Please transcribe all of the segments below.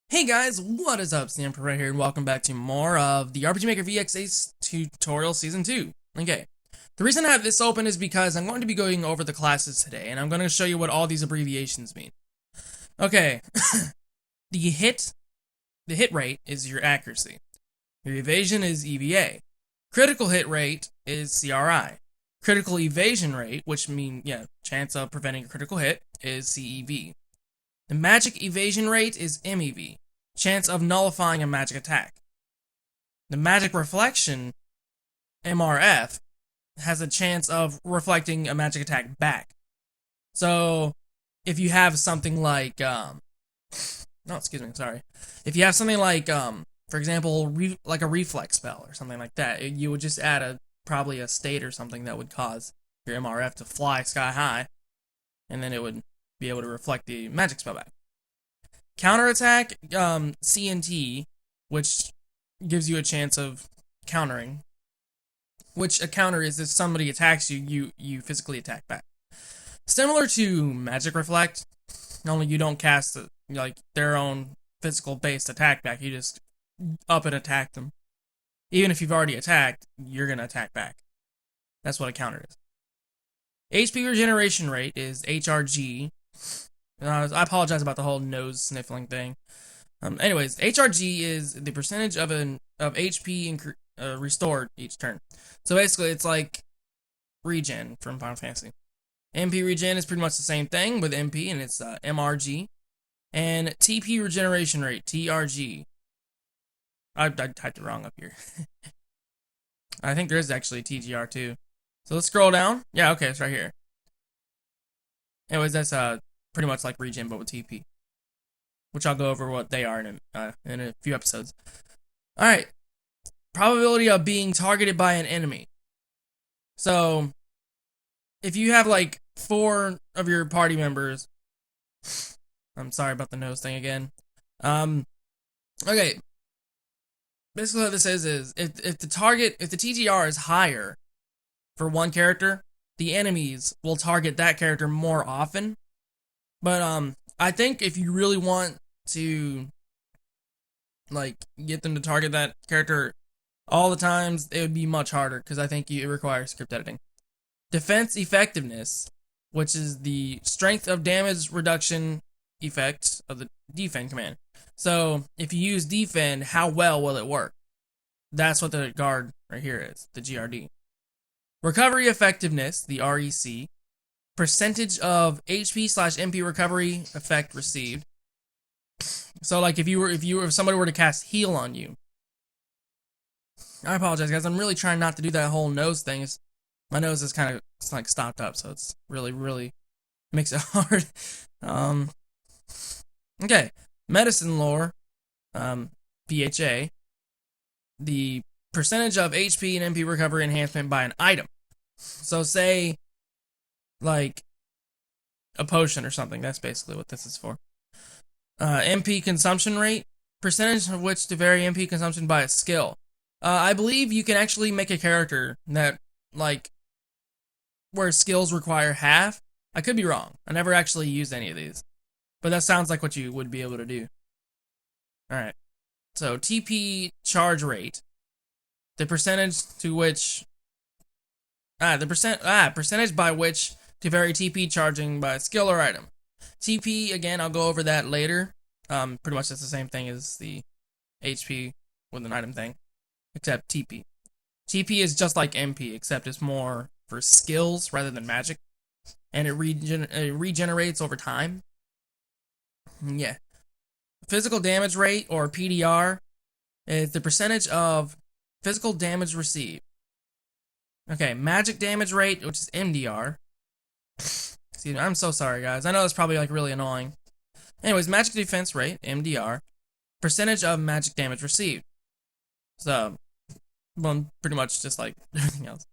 Hey guys, what is up? It's TheUnproPro right here, and welcome back to more of the RPG Maker VX Ace Tutorial Season 2. Okay, the reason I have this open is because I'm going to be going over the classes today, and I'm going to show you what all these abbreviations mean. Okay, the hit rate is your accuracy. Your evasion is EVA. Critical hit rate is CRI. Critical evasion rate, which means, chance of preventing a critical hit, is CEV. The magic evasion rate is MEV, chance of nullifying a magic attack. The magic reflection, MRF, has a chance of reflecting a magic attack back. So, if you have something like, If you have something like, for example, like a reflex spell or something like that, you would just add probably a state or something that would cause your MRF to fly sky high, and then it would be able to reflect the magic spell back. Counterattack, CNT, which gives you a chance of countering. Which a counter is if somebody attacks you, you physically attack back. Similar to Magic Reflect, only you don't cast their own physical based attack back. You just up and attack them. Even if you've already attacked, you're gonna attack back. That's what a counter is. HP regeneration rate is HRG. I apologize about the whole nose sniffling thing. Anyways, HRG is the percentage of HP restored each turn. So basically, it's like regen from Final Fantasy. MP regen is pretty much the same thing with MP, and it's MRG. And TP regeneration rate, TRG. I typed it wrong up here. I think there is actually TGR too. So let's scroll down. Yeah, okay, it's right here. Anyways, that's pretty much like regen, but with TP. Which I'll go over what they are in a few episodes. Alright. Probability of being targeted by an enemy. So, if you have like 4 of your party members... I'm sorry about the nose thing again. Okay. Basically what this is if the TGR is higher for one character, the enemies will target that character more often. But I think if you really want to get them to target that character all the times, it would be much harder because I think it requires script editing. Defense effectiveness, which is the strength of damage reduction effect of the defend command. So if you use defend, how well will it work? That's what the guard right here is, the GRD. Recovery effectiveness, the REC. Percentage of HP/MP recovery effect received. So like if somebody were to cast heal on you. I apologize guys, I'm really trying not to do that whole nose thing. My nose is kind of stopped up, so it's really makes it hard. Okay. Medicine lore, PHA. The percentage of HP and MP recovery enhancement by an item. So say like a potion or something. That's basically what this is for. MP consumption rate, percentage of which to vary MP consumption by a skill. I believe you can actually make a character that where skills require half. I could be wrong. I never actually used any of these, but that sounds like what you would be able to do. All right. So TP charge rate, the percentage to which percentage by which to vary TP charging by skill or item. TP, again, I'll go over that later. Pretty much it's the same thing as the HP with an item thing, except TP. TP is just like MP, except it's more for skills rather than magic, and it regenerates over time. Yeah. Physical damage rate, or PDR, is the percentage of physical damage received. Okay, magic damage rate, which is MDR. Excuse me, I'm so sorry, guys. I know it's probably really annoying. Anyways, magic defense rate, MDR. Percentage of magic damage received. So, well, pretty much just like everything else.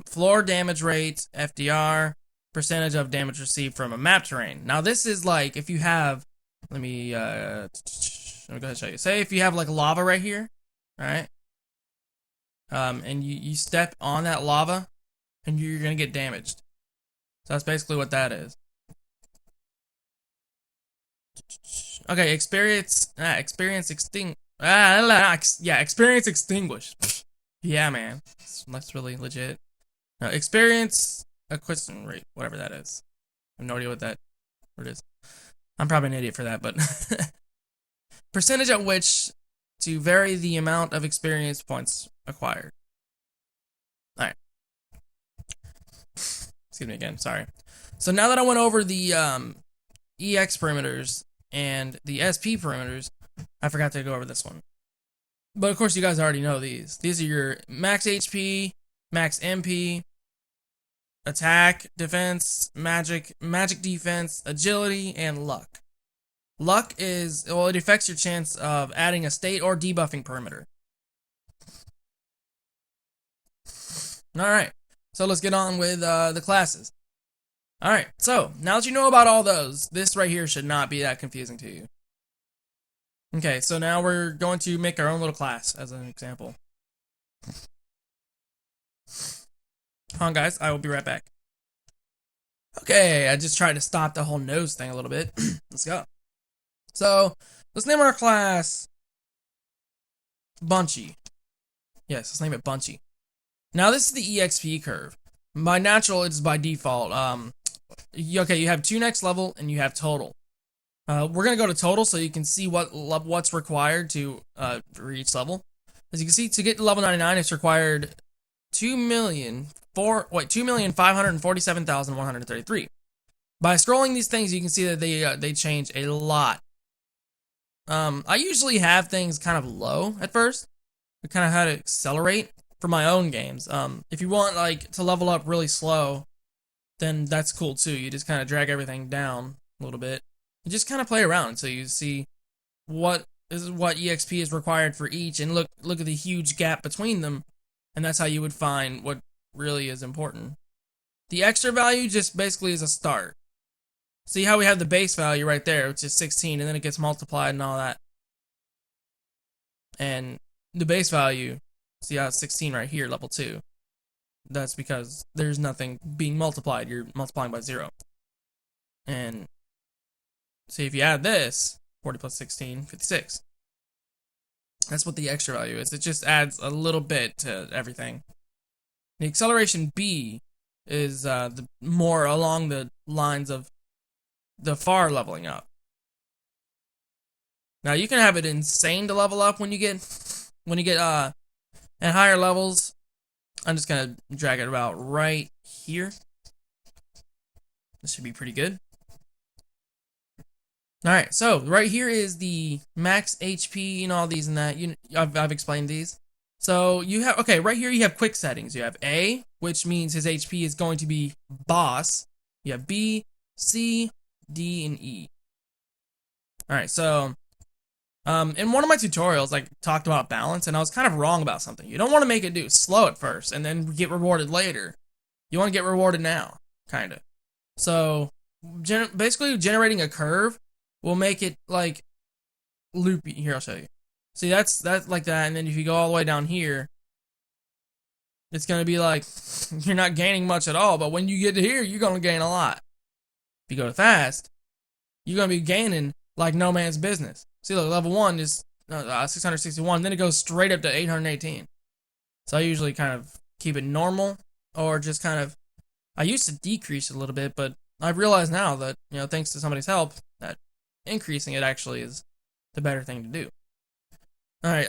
Floor damage rate, FDR. Percentage of damage received from a map terrain. Now, this is like if you have. Let me go ahead and show you. Say if you have lava right here, right? And you step on that lava, and you're gonna get damaged. So that's basically what that is. Okay, experience experience extinguished. Yeah, man, that's really legit. Experience acquisition rate, whatever that is. I have no idea what that word is. I'm probably an idiot for that, but percentage at which to vary the amount of experience points acquired. All right. Excuse me again. Sorry. So now that I went over the EX perimeters and the SP perimeters, I forgot to go over this one. But of course, you guys already know these. These are your max HP, max MP, attack, defense, magic defense, agility, and luck. Luck is, well, it affects your chance of adding a state or debuffing perimeter. Alright, so let's get on with the classes. Alright, so now that you know about all those, this right here should not be that confusing to you. Okay, so now we're going to make our own little class as an example. Hold on, guys, I will be right back. Okay, I just tried to stop the whole nose thing a little bit. Let's go. So, let's name our class Bunchy. Yes, let's name it Bunchy. Now, this is the EXP curve. By natural, it's by default. Okay, you have 2 next level, and you have total. We're going to go to total so you can see what's required to for each level. As you can see, to get to level 99, it's required 2,547,133. By scrolling these things, you can see that they change a lot. I usually have things kind of low at first. I kind of had to accelerate for my own games. If you want like to level up really slow, then that's cool too. You just kind of drag everything down a little bit. You just kind of play around so you see what EXP is required for each, and look at the huge gap between them, and that's how you would find what really is important. The extra value just basically is a start. See how we have the base value right there, which is 16, and then it gets multiplied and all that. And the base value, see how it's 16 right here, level 2. That's because there's nothing being multiplied. You're multiplying by 0. And see, if you add this, 40 plus 16, 56. That's what the extra value is. It just adds a little bit to everything. The acceleration B is the more along the lines of the far leveling up. Now you can have it insane to level up when you get at higher levels. I'm just gonna drag it about right here. This should be pretty good. Alright, so right here is the max HP and all these and that. I've explained these. So you have, okay, right here you have quick settings. You have A, which means his HP is going to be boss. You have B, C, D, and E. Alright, so in one of my tutorials, I talked about balance, and I was kind of wrong about something. You don't want to make it do slow at first and then get rewarded later. You want to get rewarded now, kind of. So basically generating a curve will make it like loopy. Here, I'll show you. See, that's like that, and then if you go all the way down here, it's gonna be like you're not gaining much at all, but when you get to here, you're gonna gain a lot. If you go to fast, you're gonna be gaining like no man's business. See, look, level 1 is 661, then it goes straight up to 818. So I usually kind of keep it normal, or just kind of, I used to decrease it a little bit, but I've realized now that, thanks to somebody's help, that increasing it actually is the better thing to do. Alright,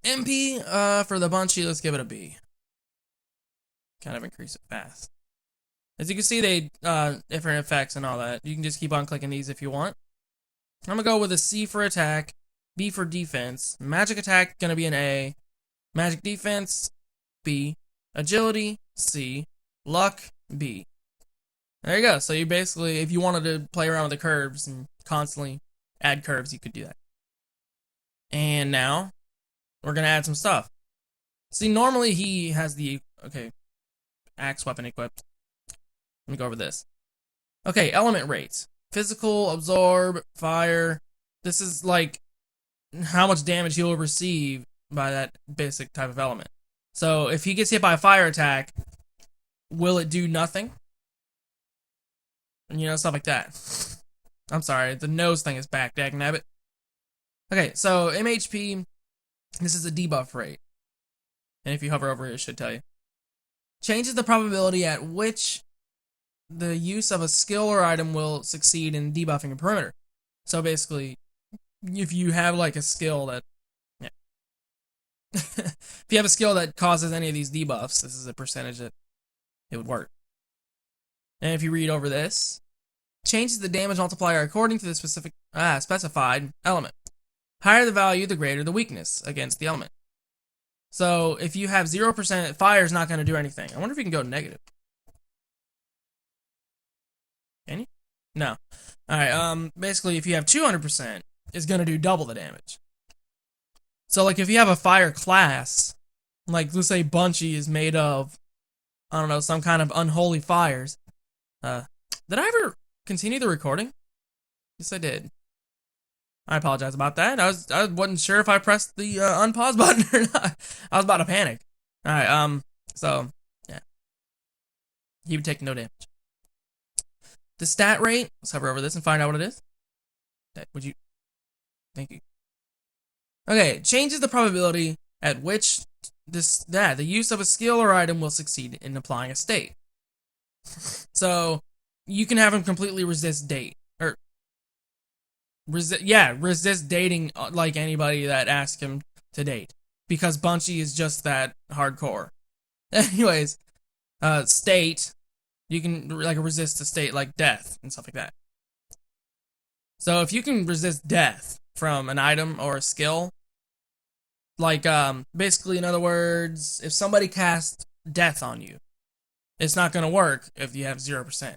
MP, for the Bunchy, let's give it a B. Kind of increase it fast. As you can see, they, different effects and all that. You can just keep on clicking these if you want. I'm gonna go with a C for attack, B for defense, magic attack, gonna be an A, magic defense, B, agility, C, luck, B. There you go. So you basically, if you wanted to play around with the curves and constantly add curves, you could do that. And now, we're gonna add some stuff. See, normally he has the, okay, axe weapon equipped. Let me go over this. Okay, element rates. Physical, absorb, fire. This is like how much damage he'll receive by that basic type of element. So if he gets hit by a fire attack, will it do nothing? And stuff like that. I'm sorry, the nose thing is back, dagnabbit. Okay, so MHP, this is a debuff rate. And if you hover over it, it should tell you. Changes the probability at which the use of a skill or item will succeed in debuffing a perimeter. So basically, if you have like a skill that, yeah. If you have a skill that causes any of these debuffs, this is a percentage that it would work. And if you read over this, changes the damage multiplier according to the specified element. Higher the value, the greater the weakness against the element. So if you have 0%, fire is not going to do anything. I wonder if you can go negative. Can you? No. Alright, basically if you have 200%, it's going to do double the damage. So like if you have a fire class, like let's say Bungie is made of, I don't know, some kind of unholy fires. Did I ever continue the recording? Yes, I did. I apologize about that. I wasn't sure if I pressed the unpause button or not. I was about to panic. Alright, so, yeah. He would take no damage. The stat rate, let's hover over this and find out what it is. Would you? Thank you. Okay, changes the probability at which the use of a skill or item will succeed in applying a state. So, you can have him completely resist date. Or, resist dating like anybody that asks him to date. Because Bungie is just that hardcore. Anyways, state, you can like resist a state like death and stuff like that. So if you can resist death from an item or a skill, like basically in other words, if somebody casts death on you, it's not gonna work if you have 0%.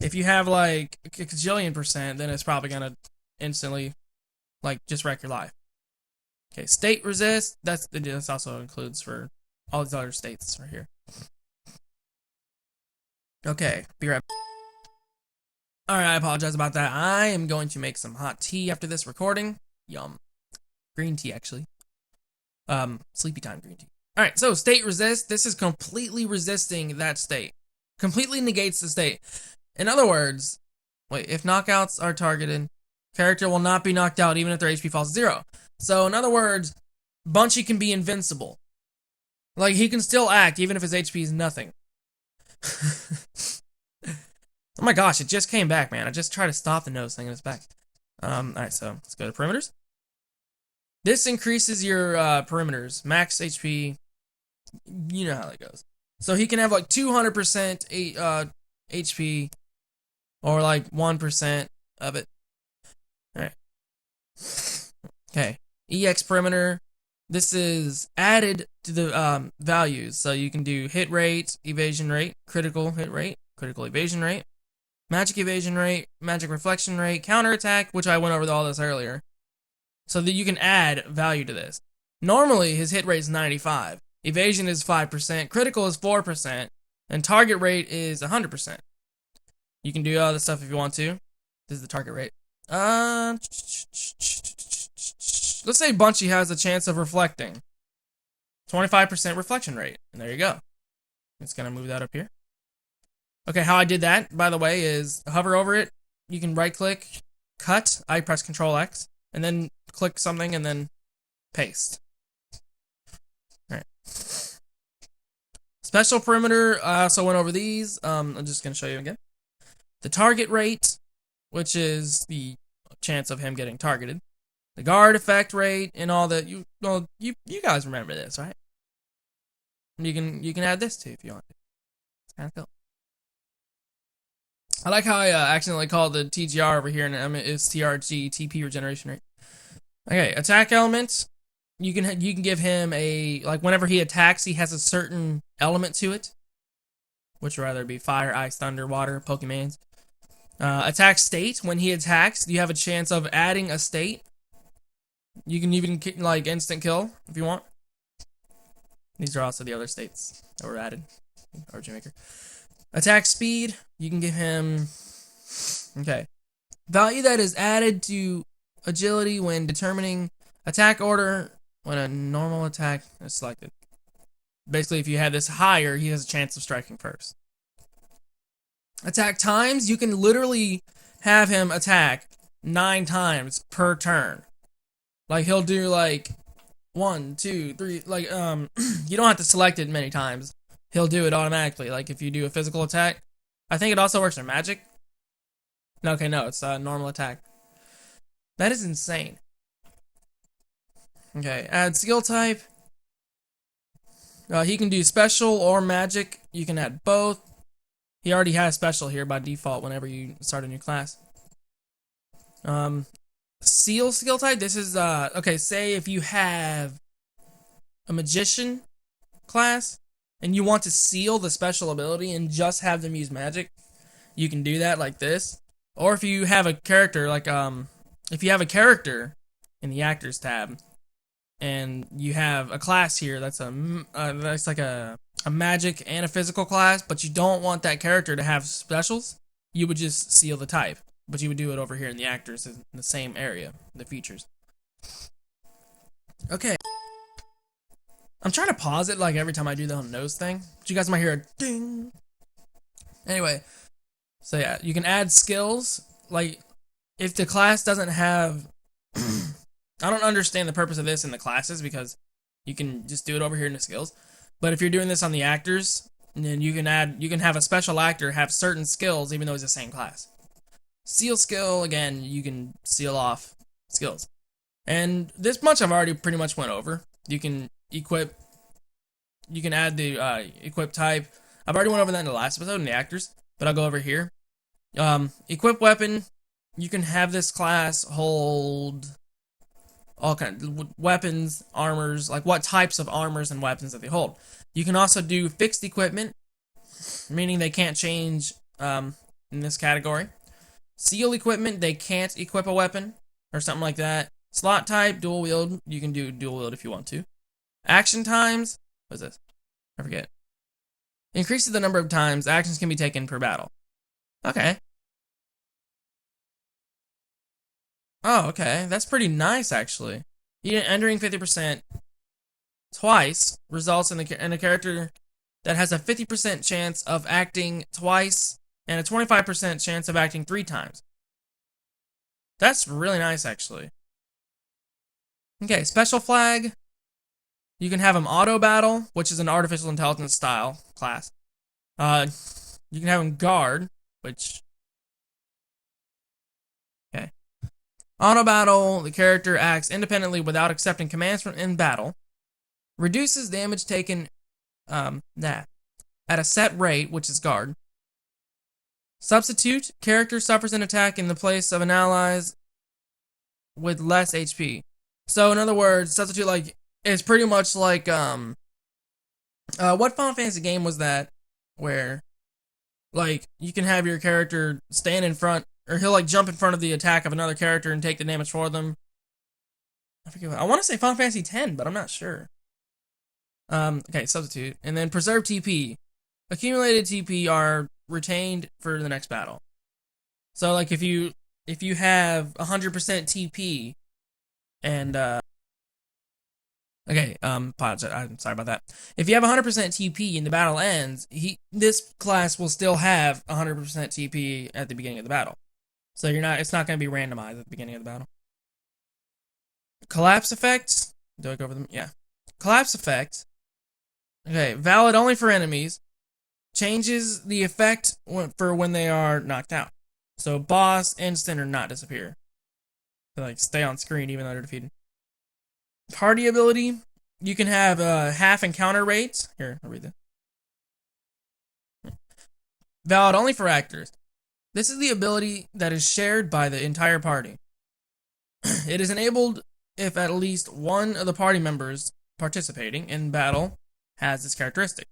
If you have like a gajillion %, then it's probably gonna instantly like just wreck your life. Okay, state resist, that's also includes for all these other states right here. Okay, be right back. Alright, I apologize about that. I am going to make some hot tea after this recording. Yum. Green tea, actually. Sleepy time green tea. Alright, so state resist. This is completely resisting that state. Completely negates the state. In other words, wait, if knockouts are targeted, character will not be knocked out even if their HP falls to 0. So, in other words, Bungie can be invincible. Like, he can still act even if his HP is nothing. Oh my gosh, it just came back, man. I just tried to stop the nose thing and it's back. Alright, so let's go to perimeters. This increases your perimeters, max HP. You know how that goes. So he can have like 200% HP or like 1% of it. Alright. Okay. EX perimeter. This is added to the values. So you can do hit rate, evasion rate, critical hit rate, critical evasion rate, magic evasion rate, magic reflection rate, counterattack, which I went over all this earlier. So that you can add value to this. Normally, his hit rate is 95. Evasion is 5%, critical is 4%, and target rate is 100%. You can do other stuff if you want to. This is the target rate. Let's say Bungie has a chance of reflecting. 25% reflection rate, and there you go. It's gonna move that up here. Okay, how I did that, by the way, is hover over it. You can right-click, cut. I press Control X, and then click something, and then paste. Alright. Special perimeter, I also went over these. I'm just gonna show you again. The target rate, which is the chance of him getting targeted. The guard effect rate, and all that. You guys remember this, right? You can add this too if you want to. It's kind of cool. I like how I accidentally called the TGR over here, and it's TRG, TP regeneration rate. Okay, attack elements. You can give him a, like, whenever he attacks, he has a certain element to it, which would either be fire, ice, thunder, water, Pokemons. Attack state. When he attacks, you have a chance of adding a state. You can even like instant kill if you want. These are also the other states that were added. Origin Maker. Attack speed. You can give him. Okay. Value that is added to agility when determining attack order when a normal attack is selected. Basically, if you have this higher, he has a chance of striking first. Attack times. You can literally have him attack 9 times per turn. Like he'll do like 1, 2, 3. Like you don't have to select it many times. He'll do it automatically. Like if you do a physical attack, I think it also works for magic. Okay, no, it's a normal attack. That is insane. Okay, add skill type. He can do special or magic. You can add both. He already has special here by default whenever you start a new class. Seal skill type. This is okay. Say if you have a magician class and you want to seal the special ability and just have them use magic, you can do that like this. Or if you have a character like if you have a character in the actors tab and you have a class here that's like a magic and a physical class, but you don't want that character to have specials, you would just seal the type. But you would do it over here in the actors in the same area, the features. Okay. I'm trying to pause it like every time I do the nose thing. But you guys might hear a ding. Anyway. So yeah, you can add skills. Like, if the class doesn't have... I don't understand the purpose of this in the classes because you can just do it over here in the skills. But if you're doing this on the actors, then you can have a special actor have certain skills even though it's the same class. Seal skill, again, you can seal off skills. And this much I've already pretty much went over. You can equip, you can add the equip type. I've already went over that in the last episode in the actors, but I'll go over here. Equip weapon, you can have this class hold all kinds of weapons, armors, like what types of armors and weapons that they hold. You can also do fixed equipment, meaning they can't change in this category. Seal equipment, they can't equip a weapon or something like that. Slot type, dual wield, you can do dual wield if you want to. Action times, what is this? I forget. Increases the number of times actions can be taken per battle. Okay. Oh, okay. That's pretty nice, actually. Entering 50% twice results in a character that has a 50% chance of acting twice and a 25% chance of acting 3 times. That's really nice, actually. Okay, special flag. You can have him auto battle, which is an artificial intelligence style class. You can have him guard, which... Okay. Auto battle, the character acts independently without accepting commands from in battle. Reduces damage taken at a set rate, which is guard. Substitute, character suffers an attack in the place of an ally's with less HP. So in other words, substitute like it's pretty much like what Final Fantasy game was that where like you can have your character stand in front or he'll like jump in front of the attack of another character and take the damage for them. I forget what, I want to say Final Fantasy X, but I'm not sure. Okay, substitute. And then preserve TP. Accumulated TP are retained for the next battle. So like if you have 100% TP and okay, apologize, I'm sorry about that. If you have 100% TP and the battle ends, this class will still have 100% TP at the beginning of the battle. So it's not going to be randomized at the beginning of the battle. Collapse effects. Do I go over them? Yeah. Collapse effect. Okay, valid only for enemies. Changes the effect for when they are knocked out. So boss, instant, or not disappear. They like stay on screen even though they're defeated. Party ability. You can have half encounter rates. Here, I'll read this. Valid only for actors. This is the ability that is shared by the entire party. It is enabled if at least one of the party members participating in battle has this characteristic.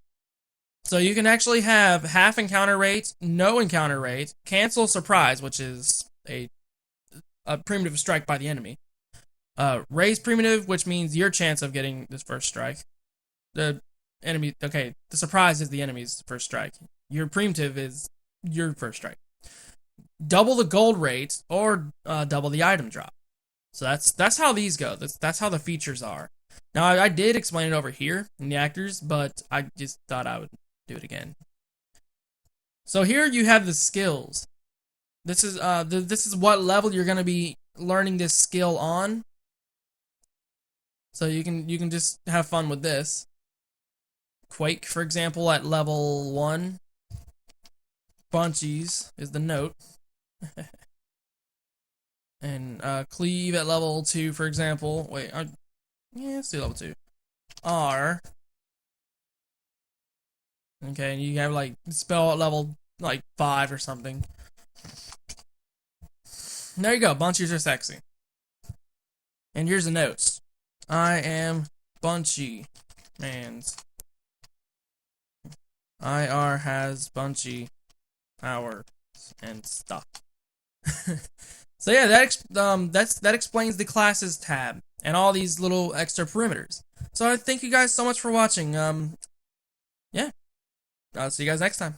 So you can actually have half encounter rate, no encounter rate, cancel surprise, which is a primitive strike by the enemy. Raise primitive, which means your chance of getting this first strike. The surprise is the enemy's first strike. Your primitive is your first strike. Double the gold rate or double the item drop. So that's how these go. That's how the features are. Now I did explain it over here in the actors, but I just thought I would do it again. So here you have the skills. this is what level you're gonna be learning this skill on. So you can just have fun with this. Quake, for example, at level 1. Bunchies is the note. And cleave at level 2, for example. Wait, yeah, let's do level 2. R. Okay, and you have like spell at level like 5 or something. There you go, bunchies are sexy. And here's the notes. I am bunchy mans. IR has bunchy powers and stuff. So yeah, that explains the classes tab and all these little extra perimeters. So I thank you guys so much for watching. Yeah, I'll see you guys next time.